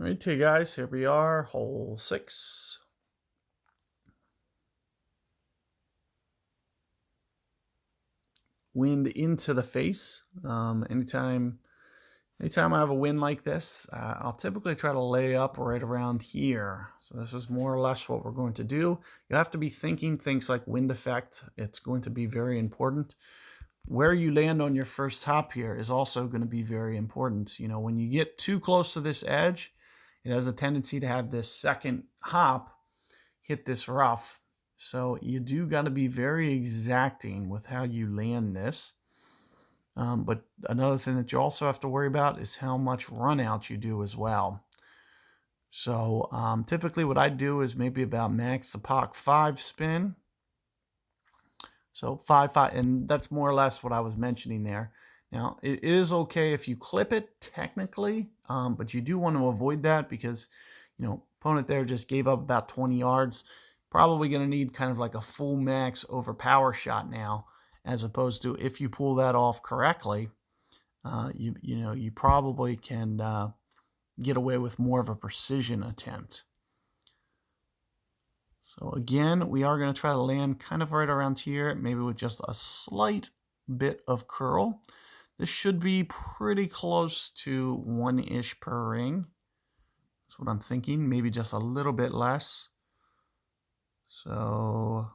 All right, hey guys, here we are, hole 6. Wind into the face. Anytime I have a wind like this, I'll typically try to lay up right around here. So this is more or less what we're going to do. You have to be thinking things like wind effect. It's going to be very important. Where you land on your first hop here is also going to be very important. You know, when you get too close to this edge, it has a tendency to have this second hop hit this rough. So you do got to be very exacting with how you land this. But another thing that you also have to worry about is how much run out you do as well. So typically what I do is maybe about max the Mach 5 spin. So 5, and that's more or less what I was mentioning there. Now, it is okay if you clip it technically, but you do want to avoid that because, opponent there just gave up about 20 yards. Probably going to need kind of like a full max over power shot now, as opposed to if you pull that off correctly, you probably can get away with more of a precision attempt. So again, we are going to try to land kind of right around here, maybe with just a slight bit of curl. This should be pretty close to 1-ish per ring. That's what I'm thinking, maybe just a little bit less. So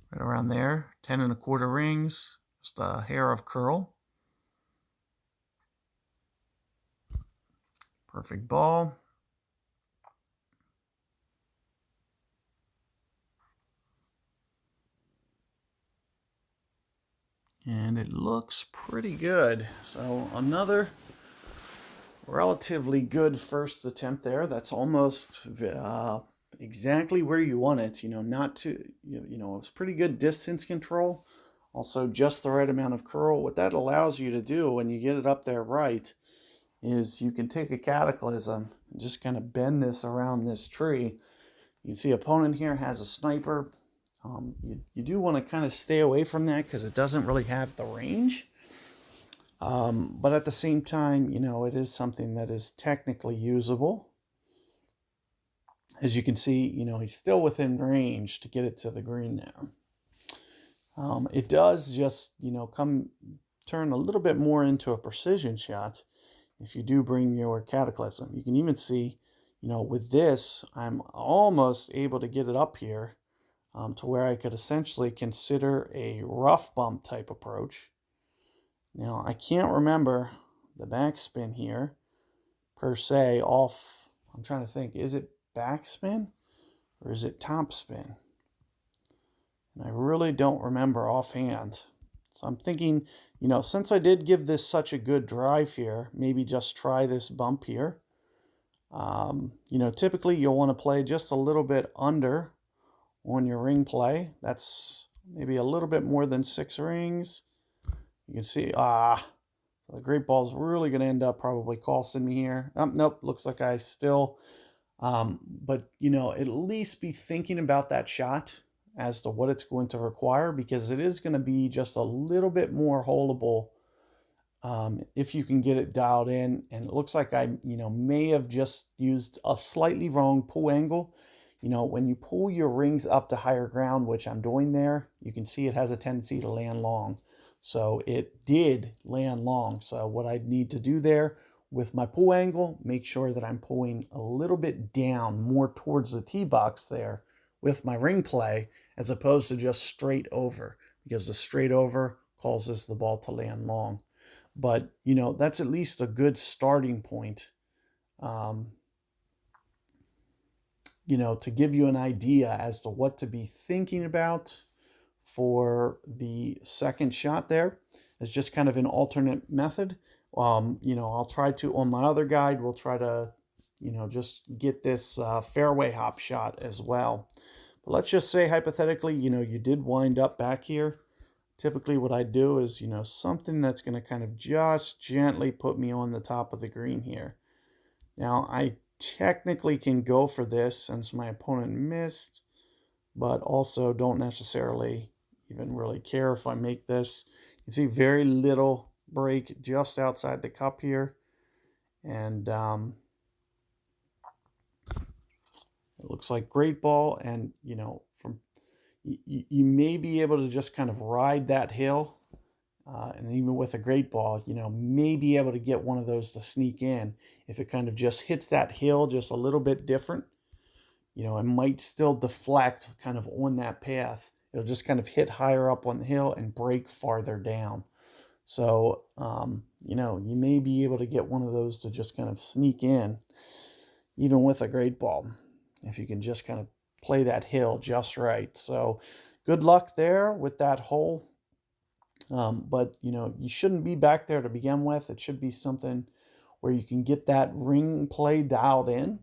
right around there, 10 1/4 rings, just a hair of curl. Perfect ball. And it looks pretty good. So another relatively good first attempt there. That's almost exactly where you want it. Not too, it was pretty good distance control. Also just the right amount of curl. What that allows you to do when you get it up there right is you can take a cataclysm and just kind of bend this around this tree. You can see opponent here has a sniper. You do want to kind of stay away from that because it doesn't really have the range. But at the same time, it is something that is technically usable. As you can see, he's still within range to get it to the green now. It does just, turn a little bit more into a precision shot if you do bring your cataclysm. You can even see, with this, I'm almost able to get it up here to where I could essentially consider a rough bump type approach. Now, I can't remember the backspin here per se off. I'm trying to think, is it backspin or is it topspin? And I really don't remember offhand. So I'm thinking, since I did give this such a good drive here, maybe just try this bump here. Typically you'll want to play just a little bit under on your ring play. That's maybe a little bit more than 6 rings. You can see, so the great ball's really going to end up probably costing me here. Nope, looks like I still, but at least be thinking about that shot as to what it's going to require, because it is going to be just a little bit more holdable if you can get it dialed in. And it looks like I, may have just used a slightly wrong pull angle. When you pull your rings up to higher ground, which I'm doing there, you can see it has a tendency to land long. So it did land long. So what I need to do there with my pull angle, make sure that I'm pulling a little bit down, more towards the tee box there with my ring play, as opposed to just straight over, because the straight over causes the ball to land long. But, that's at least a good starting point, to give you an idea as to what to be thinking about for the second shot there. It's just kind of an alternate method. I'll try to, on my other guide, we'll try to, just get this fairway hop shot as well. But let's just say hypothetically, you did wind up back here. Typically what I do is, something that's going to kind of just gently put me on the top of the green here. Now, I technically can go for this since my opponent missed, but also don't necessarily even really care if I make this. You can see very little break just outside the cup here. And It looks like great ball, and you know, from you may be able to just kind of ride that hill, and even with a great ball, you know, may be able to get one of those to sneak in if it kind of just hits that hill just a little bit different. You know, it might still deflect kind of on that path. It'll just kind of hit higher up on the hill and break farther down. So, you know, you may be able to get one of those to just kind of sneak in, even with a great ball, if you can just kind of play that hill just right. So, good luck there with that hole. But, you know, you shouldn't be back there to begin with. It should be something where you can get that ring play dialed in,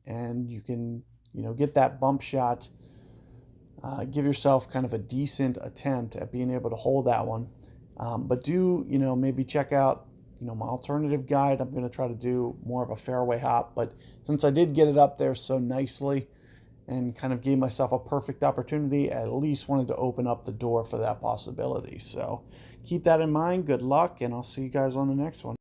and you can, you know, get that bump shot. Give yourself kind of a decent attempt at being able to hold that one. But do, you know, maybe check out, you know, my alternative guide. I'm going to try to do more of a fairway hop. But since I did get it up there so nicely and kind of gave myself a perfect opportunity, I at least wanted to open up the door for that possibility. So keep that in mind. Good luck, and I'll see you guys on the next one.